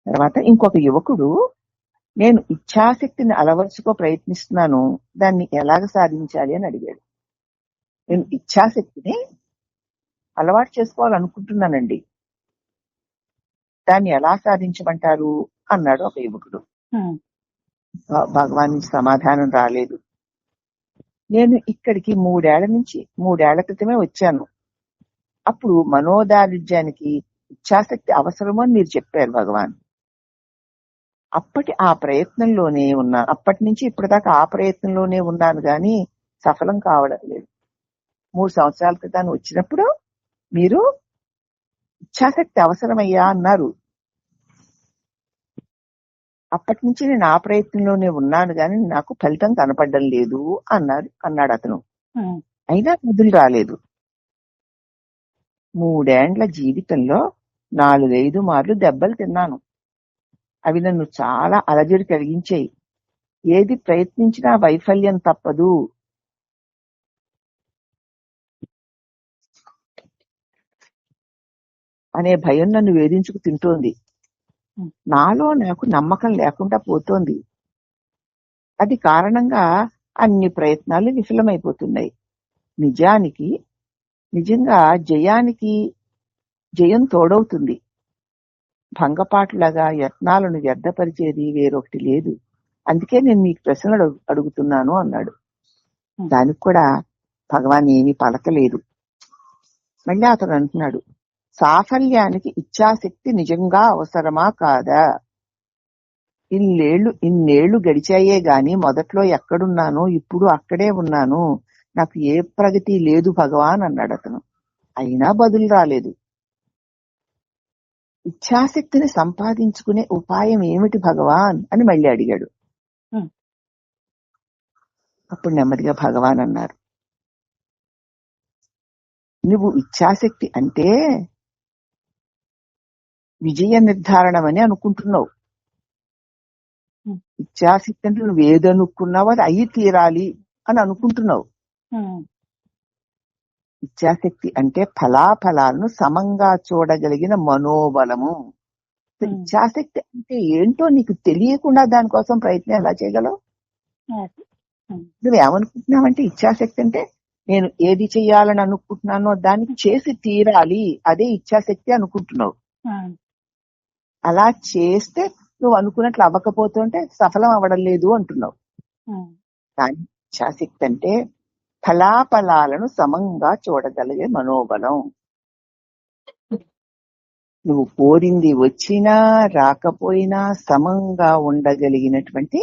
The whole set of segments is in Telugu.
తర్వాత ఇంకొక యువకుడు, నేను ఇచ్ఛాశక్తిని అలవర్చుకో ప్రయత్నిస్తున్నాను, దాన్ని ఎలాగ సాధించాలి అని అడిగాడు. నేను ఇచ్ఛాశక్తిని అలవాటు చేసుకోవాలనుకుంటున్నానండి, దాన్ని ఎలా సాధించమంటారు అన్నాడు ఒక యువకుడు. భగవాన్ నుంచి సమాధానం రాలేదు. నేను ఇక్కడికి 3 ఏళ్ల క్రితమే వచ్చాను. అప్పుడు మనోదారిద్ర్యానికి ఇచ్ఛాశక్తి అవసరము అని మీరు చెప్పారు భగవాన్. ఆ ప్రయత్నంలోనే ఉన్నా, అప్పటి నుంచి ఇప్పటిదాకా ఆ ప్రయత్నంలోనే ఉన్నాను గాని సఫలం కావడం లేదు. 3 సంవత్సరాల క్రితం వచ్చినప్పుడు మీరు ఇచ్ఛాశక్తి అవసరమయ్యా అన్నారు. అప్పటి నుంచి నేను ఆ ప్రయత్నంలోనే ఉన్నాను గాని నాకు ఫలితం కనపడడం లేదు అన్నాడు అతను. అయినా బదులు రాలేదు. 3 ఏండ్ల జీవితంలో 4-5 మార్లు దెబ్బలు తిన్నాను. అవి నన్ను చాలా అలజడి కలిగించాయి. ఏది ప్రయత్నించినా వైఫల్యం తప్పదు. అనే భయం నన్ను వేధించుకు తింటోంది. నాలో నాకు నమ్మకం లేకుండా పోతోంది. అది కారణంగా అన్ని ప్రయత్నాలు విఫలమైపోతున్నాయి. నిజంగా జయం తోడవుతుంది. భంగపాటులాగా యత్నాలను వ్యర్థపరిచేది వేరొకటి లేదు. అందుకే నేను మీకు ప్రశ్నలు అడుగుతున్నాను అన్నాడు. దానికి కూడా భగవాన్ ఏమీ పలకలేదు. మళ్ళీ అతను అంటున్నాడు, సాఫల్యానికి ఇచ్ఛాశక్తి నిజంగా అవసరమా కాదా? ఇన్నేళ్లు గడిచాయే గాని మొదట్లో ఎక్కడున్నానో ఇప్పుడు అక్కడే ఉన్నాను. నాకు ఏ ప్రగతి లేదు భగవాన్ అన్నాడు అతను. అయినా బదులు రాలేదు. ఇచ్ఛాశక్తిని సంపాదించుకునే ఉపాయం ఏమిటి భగవాన్ అని మళ్ళీ అడిగాడు. అప్పుడు నెమ్మదిగా భగవాన్ అన్నారు, నువ్వు ఇచ్ఛాశక్తి అంటే విజయ నిర్ధారణం అని అనుకుంటున్నావు. ఇచ్ఛాశక్తి అంటే నువ్వు ఏదనుకున్నావు అది అయి తీరాలి అని అనుకుంటున్నావు. ఇచ్ఛాశక్తి అంటే ఫలాఫలాలను సమంగా చూడగలిగిన మనోబలము. ఇచ్ఛాశక్తి అంటే ఏంటో నీకు తెలియకుండా దానికోసం ప్రయత్నం ఎలా చేయగలవు? నువ్వేమనుకుంటున్నావంటే ఇచ్ఛాశక్తి అంటే నేను ఏది చెయ్యాలని అనుకుంటున్నానో దానికి చేసి తీరాలి, అదే ఇచ్ఛాశక్తి అనుకుంటున్నావు. అలా చేస్తే నువ్వు అనుకున్నట్లు అవ్వకపోతుంటే సఫలం అవ్వడం లేదు అంటున్నావు. కానీ ఇచ్ఛాశక్తి అంటే ఫలాఫలాలను సమంగా చూడగలిగే మనోబలం. నువ్వు కోరింది వచ్చినా రాకపోయినా సమంగా ఉండగలిగినటువంటి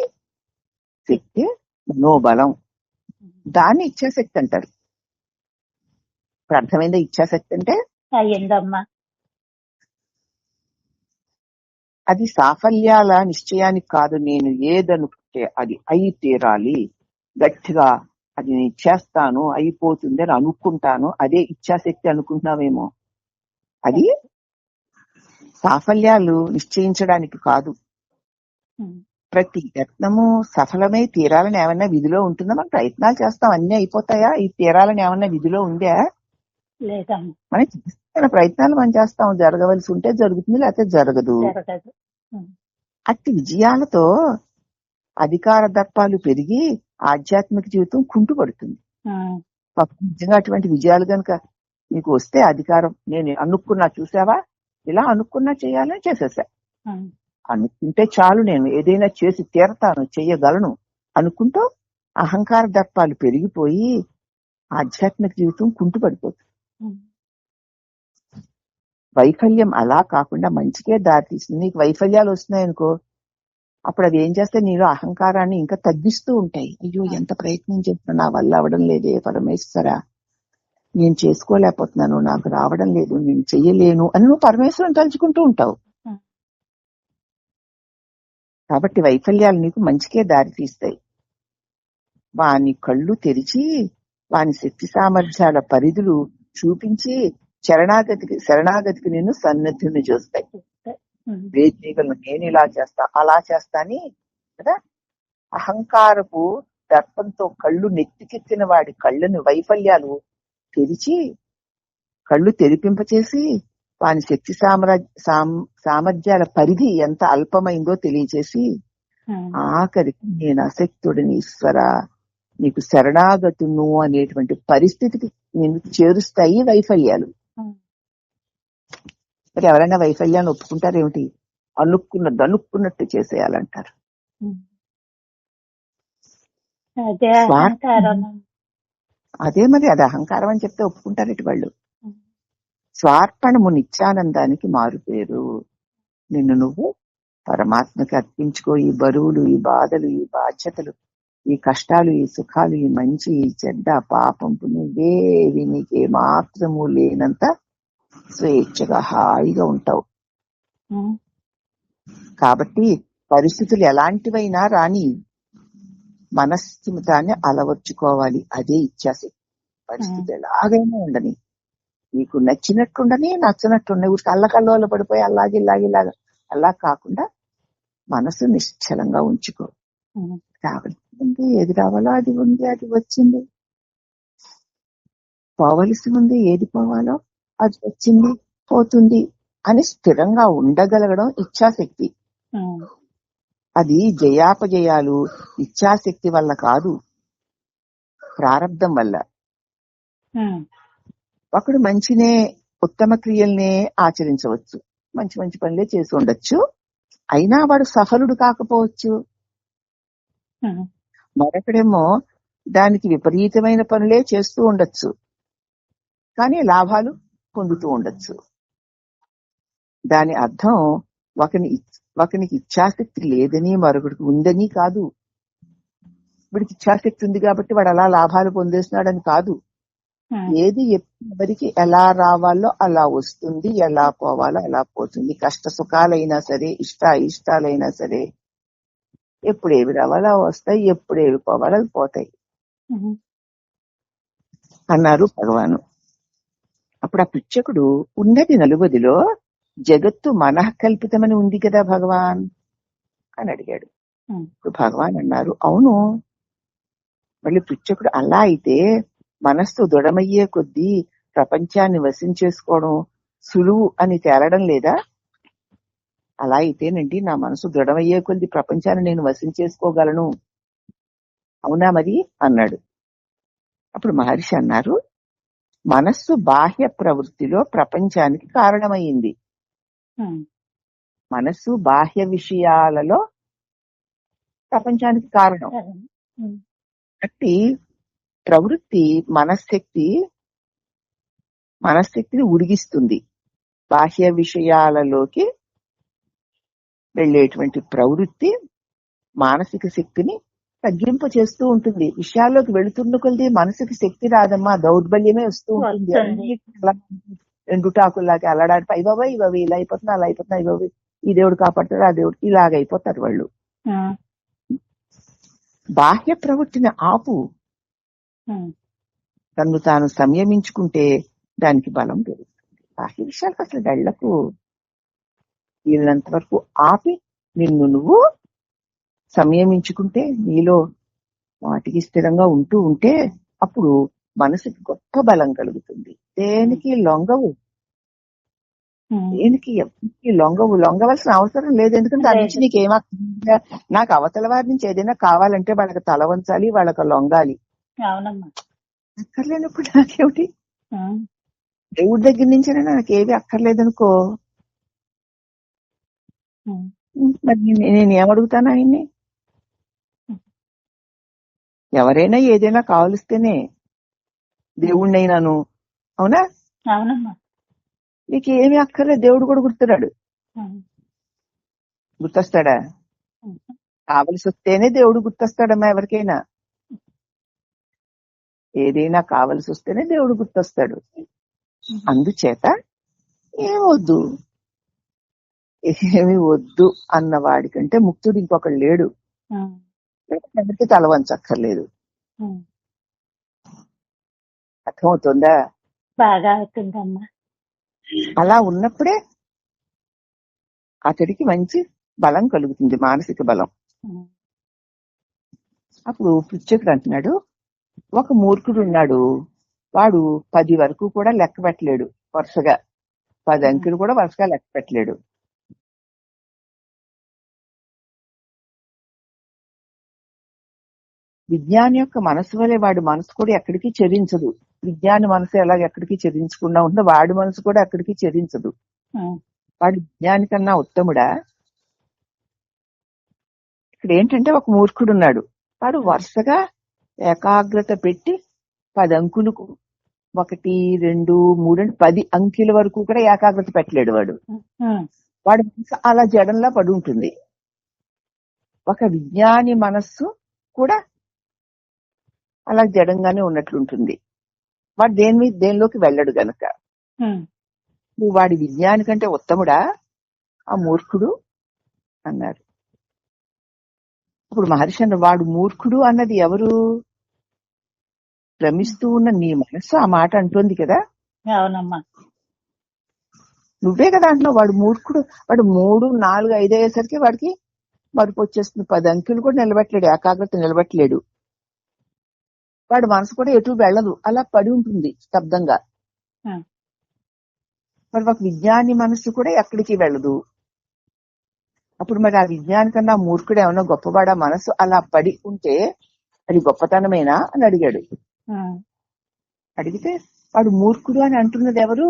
శక్తి మనోబలం. దాన్ని ఇచ్ఛాశక్తి అంటారు. ఇప్పుడు అర్థమైందా ఇచ్ఛాశక్తి అంటే? అది సాఫల్యాల నిశ్చయానికి కాదు. నేను ఏదనుకుంటే అది అయి తీరాలి, గట్టిగా అది నేను చేస్తాను, అయిపోతుంది అని అనుకుంటాను, అదే ఇచ్ఛాశక్తి అనుకుంటున్నావేమో. అది సాఫల్యాలు నిశ్చయించడానికి కాదు. ప్రతి యత్నము సఫలమై తీరాలని ఏమన్నా విధిలో ఉంటుందా? మనం ప్రయత్నాలు చేస్తాం, అన్ని అయిపోతాయా? ఈ తీరాలని ఏమన్నా విధిలో ఉందా? మనం చేస్తున్న ప్రయత్నాలు మనం చేస్తాం, జరగవలసి ఉంటే జరుగుతుంది, లేకపోతే జరగదు. అట్టి విజయాలతో అధికార దర్పాలు పెరిగి ఆధ్యాత్మిక జీవితం కుంటుపడుతుంది. నిజంగా అటువంటి విజయాలు కనుక నీకు వస్తే, అధికారం నేను అనుకున్నా, చూసావా ఇలా అనుకున్నా చేయాలని చేసేసా, అనుకుంటే చాలు, నేను ఏదైనా చేసి తీరతాను, చెయ్యగలను అనుకుంటూ అహంకార దర్పాలు పెరిగిపోయి ఆధ్యాత్మిక జీవితం కుంటుపడిపోతుంది. వైఫల్యం అలా కాకుండా మంచికే దారితీస్తుంది. నీకు వైఫల్యాలు వస్తున్నాయనుకో, అప్పుడు అది ఏం చేస్తే నీలో అహంకారాన్ని ఇంకా తగ్గిస్తూ ఉంటాయి. అయ్యో ఎంత ప్రయత్నం చేస్తున్నా నా వల్ల అవడం లేదే పరమేశ్వరా, నేను చేసుకోలేకపోతున్నాను, నాకు రావడం లేదు, నేను చెయ్యలేను అని నువ్వు పరమేశ్వరుని తలుచుకుంటూ ఉంటావు. కాబట్టి వైఫల్యాలు నీకు మంచికే దారి తీస్తాయి. వాని కళ్ళు తెరిచి వాని శక్తి సామర్థ్యాల పరిధులు చూపించి శరణాగతికి నేను సన్నద్ధుని చేస్తాయి. వేదికలను నేను ఇలా చేస్తా అలా చేస్తా అని కదా, అహంకారపు దర్పంతో కళ్ళు నెత్తికెత్తిన వాడి కళ్ళను వైఫల్యాలు తెరిచి కళ్ళు తెరిపింపచేసి వాని శక్తి సామర్థ్యాల పరిధి ఎంత అల్పమైందో తెలియచేసి ఆఖరికి నేను అశక్తుడిని ఈశ్వర, నీకు శరణాగతును అనేటువంటి పరిస్థితికి నేను చేరుస్తాయి వైఫల్యాలు. మరి ఎవరైనా వైఫల్యాన్ని ఒప్పుకుంటారేమిటి? అనుకున్నట్టు చేసేయాలంటారు. అదే మరి అది అహంకారం అని చెప్తే ఒప్పుకుంటారు ఇటు వాళ్ళు. స్వార్పణము నిత్యానందానికి మారుపేరు. నిన్ను నువ్వు పరమాత్మకి అర్పించుకో. ఈ బరువులు, ఈ బాధలు, ఈ బాధ్యతలు, ఈ కష్టాలు, ఈ సుఖాలు, ఈ మంచి, ఈ చెడ్డ, పాపం, నువ్వేవి నీకే మాత్రము లేనంత స్వేచ్ఛగా హాయిగా ఉంటావు. కాబట్టి పరిస్థితులు ఎలాంటివైనా రాని మనస్థిమితాన్ని అలవర్చుకోవాలి. అదే ఇచ్చాసి. పరిస్థితి ఎలాగైనా ఉండని, నీకు నచ్చినట్టుండని, నచ్చినట్టుండని, ఊరికి అల్లకల్లోల పడిపోయి ఇలాగా అలా కాకుండా మనసు నిశ్చలంగా ఉంచుకో. రావాల్సింది ఏది రావాలో అది ఉంది, అది వచ్చింది. పోవలసి ఉంది, ఏది పోవాలో అది వచ్చింది, పోతుంది అని స్థిరంగా ఉండగలగడం ఇచ్ఛాశక్తి. అది జయాపజయాలు ఇచ్ఛాశక్తి వల్ల కాదు, ప్రారంధం వల్ల. ఒకడు మంచినే, ఉత్తమ క్రియల్నే ఆచరించవచ్చు, మంచి మంచి పనులే చేసి ఉండొచ్చు, అయినా వాడు సఫలుడు కాకపోవచ్చు. మరొకడేమో దానికి విపరీతమైన పనులే చేస్తూ ఉండొచ్చు, కానీ లాభాలు పొందుతూ ఉండొచ్చు. దాని అర్థం ఒకనికి ఇచ్ఛాశక్తి లేదని మరొకడికి ఉందని కాదు. వీడికి ఇచ్ఛాశక్తి ఉంది కాబట్టి వాడు అలా లాభాలు పొందేస్తున్నాడని కాదు. ఏది ఎవరికి ఎలా రావాలో అలా వస్తుంది, ఎలా పోవాలో అలా పోతుంది. కష్ట సుఖాలైనా సరే, ఇష్టాలైనా సరే, ఎప్పుడేవి రావాలో వస్తాయి, ఎప్పుడేవి పోవాలో అవి పోతాయి అన్నారు భగవాను. అప్పుడు ఆ పిచ్చకుడు ఉన్నది నలుబదిలో జగత్తు మనఃకల్పితమని ఉంది కదా భగవాన్ అని అడిగాడు. ఇప్పుడు భగవాన్ అన్నారు, అవును. మళ్ళీ పిచ్చకుడు అలా అయితే మనస్సు దృఢమయ్యే కొద్దీ ప్రపంచాన్ని వశించేసుకోవడం సులువు అని తేలడం లేదా? అలా అయితేనండి నా మనసు దృఢమయ్యే కొద్దీ ప్రపంచాన్ని నేను వశించేసుకోగలను, అవునా మరి అన్నాడు. అప్పుడు మహర్షి అన్నారు, మనస్సు బాహ్య ప్రవృత్తిలో ప్రపంచానికి కారణమైంది. మనస్సు బాహ్య విషయాలలో ప్రపంచానికి కారణం. కాబట్టి ప్రవృత్తి మనశ్శక్తిని ఉడిగిస్తుంది. బాహ్య విషయాలలోకి వెళ్లేటువంటి ప్రవృత్తి మానసిక శక్తిని తగ్గింప చేస్తూ ఉంటుంది. విషయాల్లోకి వెళుతున్న కొద్ది మనసుకి శక్తి రాదమ్మా, దౌర్బల్యమే వస్తూ ఉంటుంది. ఎండుటాకుల్లాగా అల్లడానికి అయ్యబాబాయ్ ఇవ్వవి ఇలా అయిపోతున్నా, అలా అయిపోతున్నా, ఇవ్వవి ఈ దేవుడు కాపాడతాడు, ఆ దేవుడు ఇలాగైపోతారు వాళ్ళు. బాహ్య ప్రవృత్తిని ఆపు. తను తాను సంయమించుకుంటే దానికి బలం పెరుగుతుంది. బాహ్య విషయాలకు అసలు వెళ్లకు. వీళ్ళంత వరకు ఆపి నిన్ను నువ్వు సంయమించుకుంటే, నీలో వాటికి స్థిరంగా ఉంటూ ఉంటే అప్పుడు మనసుకి గొప్ప బలం కలుగుతుంది. దేనికి లొంగవు, దేనికి లొంగవలసిన అవసరం లేదు. ఎందుకంటే దాని నుంచి నీకేమా, నాకు అవతల వారి నుంచి ఏదైనా కావాలంటే వాళ్ళకి తల వంచాలి, వాళ్ళకి లొంగాలి. అక్కర్లేనప్పుడు నాకేమిటి? దేవుడి దగ్గర నుంచైనా నాకేవి అక్కర్లేదనుకో, మరి నేనేమడుగుతాను ఆయన్ని? ఎవరైనా ఏదైనా కావలిస్తేనే దేవుణ్ణైనాను, అవునా? నీకు ఏమి అక్కర్లేదు, దేవుడు కూడా గుర్తున్నాడు. గుర్తొస్తాడా? కావలసి వస్తేనే దేవుడు గుర్తొస్తాడమ్మా ఎవరికైనా. ఏదైనా కావలసి వస్తేనే దేవుడు గుర్తొస్తాడు. అందుచేత ఏమి వద్దు అన్నవాడి కంటే ముక్తుడు ఇంకొకడు లేడు. ఎవరికి తల వంచక్కర్లేదు. అర్థమవుతుందా? బాగా అవుతుందమ్మా. అలా ఉన్నప్పుడే అతడికి మంచి బలం కలుగుతుంది, మానసిక బలం. అప్పుడు పిచ్చకుడు అంటున్నాడు, ఒక మూర్ఖుడు ఉన్నాడు, వాడు 10 వరకు కూడా లెక్క పెట్టలేడు వరుసగా. 10 అంకెలు కూడా వరుసగా లెక్క పెట్టలేడు. విజ్ఞాని యొక్క మనసు వలె వాడి మనసు కూడా ఎక్కడికి చెరించదు. విజ్ఞాని మనసు ఎలాగ ఎక్కడికి చెరించకుండా ఉంటుందో వాడి మనసు కూడా ఎక్కడికి చెరించదు. వాడి విజ్ఞాని కన్నా ఉత్తముడా? ఇక్కడ ఏంటంటే ఒక మూర్ఖుడు ఉన్నాడు. వాడు వరుసగా ఏకాగ్రత పెట్టి 10 అంకులకు 1, 2, 3 10 అంకెల వరకు కూడా ఏకాగ్రత పెట్టలేడు వాడు. వాడి మనసు అలా జడంలా పడి ఉంటుంది. ఒక విజ్ఞాని మనస్సు కూడా అలా జడంగానే ఉన్నట్లుంటుంది. వాడు దేనిలోకి వెళ్ళడు గనక. నువ్వు వాడి విజ్ఞాని కంటే ఉత్తముడా ఆ మూర్ఖుడు అన్నారు. ఇప్పుడు మహర్షి అన్న వాడు మూర్ఖుడు అన్నది ఎవరు? భ్రమిస్తూ ఉన్న నీ మనస్సు ఆ మాట అంటోంది కదా. అవునమ్మా. నువ్వే కదా అంటున్నావు వాడు మూర్ఖుడు. వాడు 3, 4, 5 అయ్యేసరికి వాడికి మరుపు వచ్చేస్తుంది. 10 అంకెలు కూడా నిలబెట్టలేడు, ఏకాగ్రత నిలబెట్టలేడు. వాడి మనసు కూడా ఎటు వెళ్ళదు, అలా పడి ఉంటుంది స్తబ్దంగా. మరి ఒక విజ్ఞాని మనస్సు కూడా ఎక్కడికి వెళ్ళదు. అప్పుడు మరి ఆ విజ్ఞాని కన్నా మూర్ఖుడు ఏమన్నా గొప్పవాడా? మనసు అలా పడి ఉంటే అది గొప్పతనమేనా అని అడిగాడు. అడిగితే వాడు మూర్ఖుడు అని అంటున్నది ఎవరు?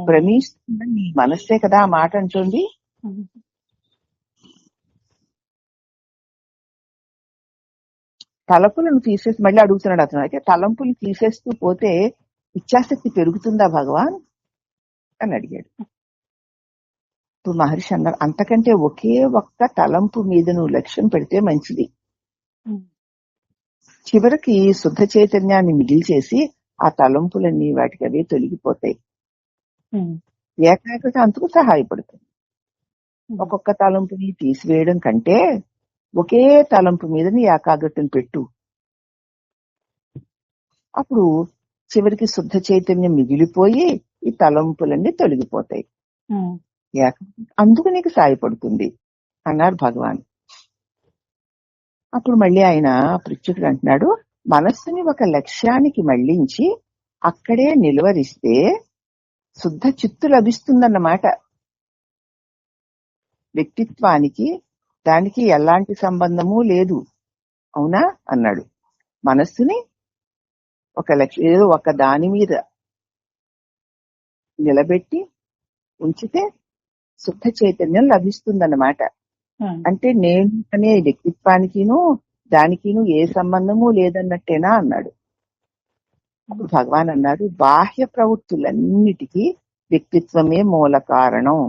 భ్రమిస్తున్న నీ మనస్సే కదా ఆ మాట అంటుంది. తలపులను తీసేసి మళ్ళీ అడుగుతున్నాడు అతను. అయితే తలంపులు తీసేస్తూ పోతే ఇచ్ఛాశక్తి పెరుగుతుందా భగవాన్ అని అడిగాడు. ఇప్పుడు మహర్షి అన్నారు, అంతకంటే ఒకే ఒక్క తలంపు మీద నువ్వు లక్ష్యం పెడితే మంచిది. చివరికి శుద్ధ చైతన్యాన్ని మిగిల్చేసి ఆ తలంపులన్నీ వాటికి అవే తొలగిపోతాయి. ఏకాగ్రత అందుకు సహాయపడుతుంది. ఒక్కొక్క తలంపుని తీసివేయడం కంటే ఒకే తలంపు మీద నీ ఏకాగ్రతను పెట్టు. అప్పుడు చివరికి శుద్ధ చైతన్యం మిగిలిపోయి ఈ తలంపులన్నీ తొలగిపోతాయి. అందుకు నీకు సహాయపడుతుంది అన్నారు భగవాన్. అప్పుడు మళ్ళీ ఆయన పృచ్ఛకుడు అంటున్నాడు, మనస్సుని ఒక లక్ష్యానికి మళ్లించి అక్కడే నిలువరిస్తే శుద్ధ చిత్తు లభిస్తుందన్నమాట. వ్యక్తిత్వానికి దానికి ఎలాంటి సంబంధము లేదు, అవునా అన్నాడు. మనస్సుని ఏదో ఒక దాని మీద నిలబెట్టి ఉంచితే శుద్ధ చైతన్యం లభిస్తుందన్నమాట. అంటే నేను అనే వ్యక్తిత్వానికిను దానికిను ఏ సంబంధము లేదన్నట్టేనా అన్నాడు. అప్పుడు భగవాన్ అన్నారు, బాహ్య ప్రవృత్తులన్నిటికీ వ్యక్తిత్వమే మూల కారణం.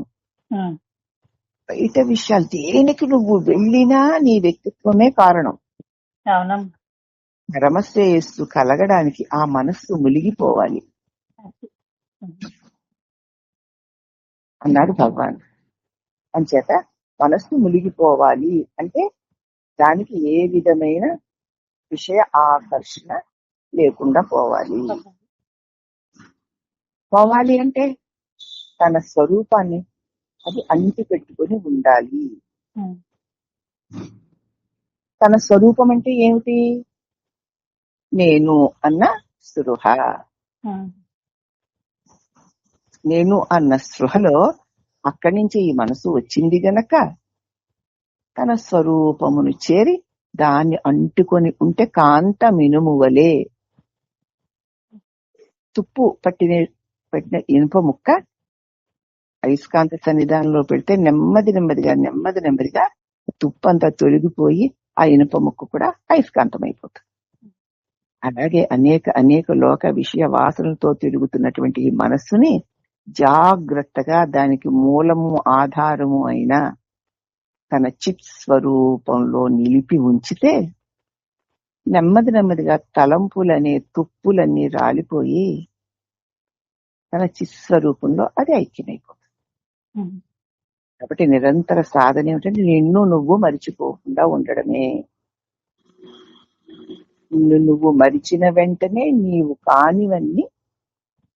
బయట విషయాలు దేనికి నువ్వు వెళ్ళినా నీ వ్యక్తిత్వమే కారణం. పరమశ్రేయస్సు కలగడానికి ఆ మనస్సు మునిగిపోవాలి అన్నాడు భగవాన్. అంచేత మనస్సు మునిగిపోవాలి అంటే దానికి ఏ విధమైన విషయ ఆకర్షణ లేకుండా పోవాలి. పోవాలి అంటే తన స్వరూపాన్ని అది అంటి పెట్టుకుని ఉండాలి. తన స్వరూపం అంటే ఏమిటి? నేను అన్న స్పృహ. నేను అన్న స్పృహలో అక్కడి నుంచి ఈ మనసు వచ్చింది గనక తన స్వరూపమును చేరి దాన్ని అంటుకొని ఉంటే కాంత మినుమువలే. తుప్పు పెట్టిన ఇనుప ముక్క అయస్కాంత సన్నిధానంలో పెడితే నెమ్మది నెమ్మదిగా తుప్పు అంతా తొలగిపోయి ఆ ఇనుప ముక్క కూడా అయస్కాంతమైపోతుంది. అలాగే అనేక లోక విషయ వాసనలతో తిరుగుతున్నటువంటి ఈ మనస్సుని జాగ్రత్తగా దానికి మూలము ఆధారము అయిన తన చిత్ స్వరూపంలో నిలిపి ఉంచితే నెమ్మదిగా తలంపులనే తుప్పులన్నీ రాలిపోయి తన చిత్ స్వరూపంలో అది ఐక్యమైపోతుంది. కాబట్టి నిరంతర సాధన ఏమిటంటే నిన్ను నువ్వు మరిచిపోకుండా ఉండడమే. నువ్వు మరిచిన వెంటనే నీవు కానివన్నీ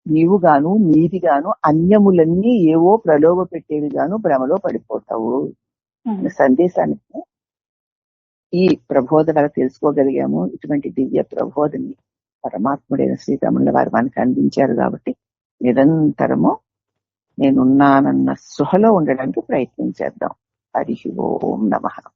నీవుగాను నీదిగాను అన్యములన్నీ ఏవో ప్రలోభ పెట్టేవి గాను భ్రమలో పడిపోతావు అనే సందేశాన్ని ఈ ప్రబోధన తెలుసుకోగలిగాము. ఇటువంటి దివ్య ప్రబోధని పరమాత్ముడైన శ్రీరాముల వారు మనకు అందించారు. కాబట్టి నిరంతరము నేనున్నానన్న స్పృహలో ఉండడానికి ప్రయత్నం చేద్దాం. హరి ఓం నమః.